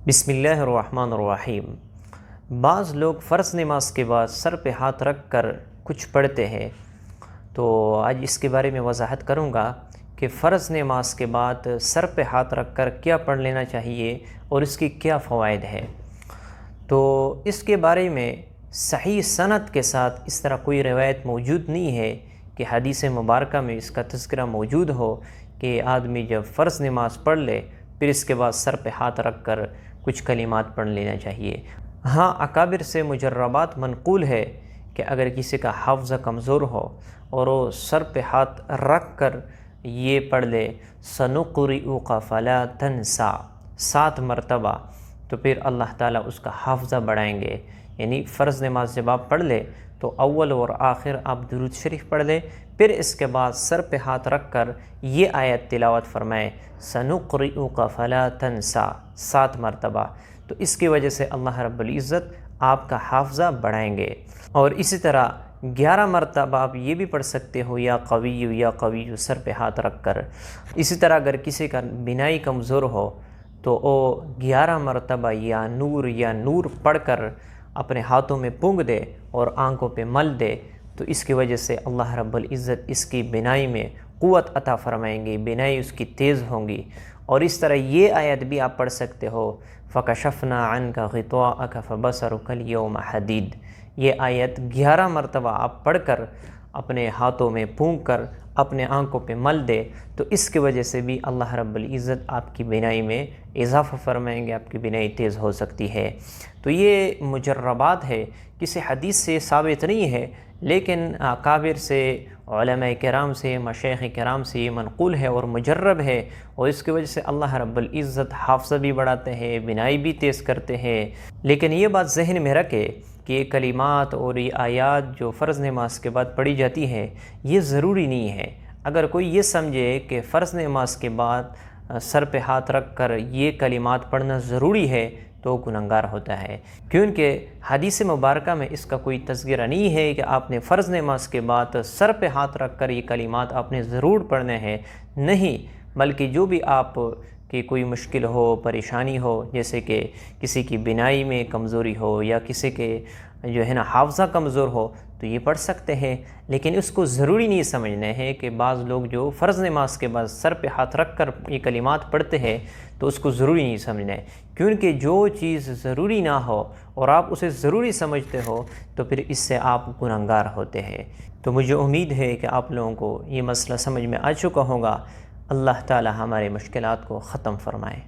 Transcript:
بسم اللہ الرحمن الرحیم۔ بعض لوگ فرض نماز کے بعد سر پہ ہاتھ رکھ کر کچھ پڑھتے ہیں، تو آج اس کے بارے میں وضاحت کروں گا کہ فرض نماز کے بعد سر پہ ہاتھ رکھ کر کیا پڑھ لینا چاہیے اور اس کی کیا فوائد ہے۔ تو اس کے بارے میں صحیح سند کے ساتھ اس طرح کوئی روایت موجود نہیں ہے کہ حدیث مبارکہ میں اس کا تذکرہ موجود ہو کہ آدمی جب فرض نماز پڑھ لے پھر اس کے بعد سر پہ ہاتھ رکھ کر کچھ کلمات پڑھ لینا چاہیے۔ ہاں، اکابر سے مجربات منقول ہے کہ اگر کسی کا حافظہ کمزور ہو اور وہ سر پہ ہاتھ رکھ کر یہ پڑھ لے سَنُقْرِئُكَ فَلَا تَنْسَى 7 مرتبہ، تو پھر اللہ تعالیٰ اس کا حافظہ بڑھائیں گے۔ یعنی فرض نماز جب آپ پڑھ لے تو اول اور آخر آپ درود شریف پڑھ لیں، پھر اس کے بعد سر پہ ہاتھ رکھ کر یہ آیت تلاوت فرمائیں سَنُقْرِئُكَ فَلَا تَنْسَى 7 مرتبہ، تو اس کی وجہ سے اللہ رب العزت آپ کا حافظہ بڑھائیں گے۔ اور اسی طرح 11 مرتبہ آپ یہ بھی پڑھ سکتے ہو یا قوی سر پہ ہاتھ رکھ کر۔ اسی طرح اگر کسی کا بینائی کمزور ہو تو وہ 11 مرتبہ یا نور پڑھ کر اپنے ہاتھوں میں پونگ دے اور آنکھوں پہ مل دے، تو اس کی وجہ سے اللہ رب العزت اس کی بینائی میں قوت عطا فرمائیں گے، بینائی اس کی تیز ہوں گی۔ اور اس طرح یہ آیت بھی آپ پڑھ سکتے ہو فَكَشَفْنَا عَنْكَ غِطَاءَكَ فَبَصَرُكَ الْيَوْمَ حَدِيدٌ۔ یہ آیت 11 مرتبہ آپ پڑھ کر اپنے ہاتھوں میں پھونک کر اپنے آنکھوں پہ مل دے، تو اس کی وجہ سے بھی اللہ رب العزت آپ کی بینائی میں اضافہ فرمائیں گے، آپ کی بینائی تیز ہو سکتی ہے۔ تو یہ مجربات ہے، کسی حدیث سے ثابت نہیں ہے، لیکن اکابر سے، علماء کرام سے، مشایخ کرام سے یہ منقول ہے اور مجرب ہے، اور اس کی وجہ سے اللہ رب العزت حافظہ بھی بڑھاتے ہیں، بینائی بھی تیز کرتے ہیں۔ لیکن یہ بات ذہن میں رکھے کہ یہ کلمات اور یہ آیات جو فرض نماز کے بعد پڑھی جاتی ہے یہ ضروری نہیں ہے۔ اگر کوئی یہ سمجھے کہ فرض نماز کے بعد سر پہ ہاتھ رکھ کر یہ کلمات پڑھنا ضروری ہے تو گنہگار ہوتا ہے، کیونکہ حدیث مبارکہ میں اس کا کوئی تذکرہ نہیں ہے کہ آپ نے فرض نماز کے بعد سر پہ ہاتھ رکھ کر یہ کلمات آپ نے ضرور پڑھنے ہیں، نہیں، بلکہ جو بھی آپ کی کوئی مشکل ہو، پریشانی ہو، جیسے کہ کسی کی بینائی میں کمزوری ہو یا کسی کے جو ہے نا حافظہ کمزور ہو، تو یہ پڑھ سکتے ہیں، لیکن اس کو ضروری نہیں سمجھنا ہے کہ بعض لوگ جو فرض نماز کے بعد سر پہ ہاتھ رکھ کر یہ کلمات پڑھتے ہیں تو اس کو ضروری نہیں سمجھنا ہے، کیونکہ جو چیز ضروری نہ ہو اور آپ اسے ضروری سمجھتے ہو تو پھر اس سے آپ گنہگار ہوتے ہیں۔ تو مجھے امید ہے کہ آپ لوگوں کو یہ مسئلہ سمجھ میں آ چکا ہوگا۔ اللہ تعالی ہمارے مشکلات کو ختم فرمائے۔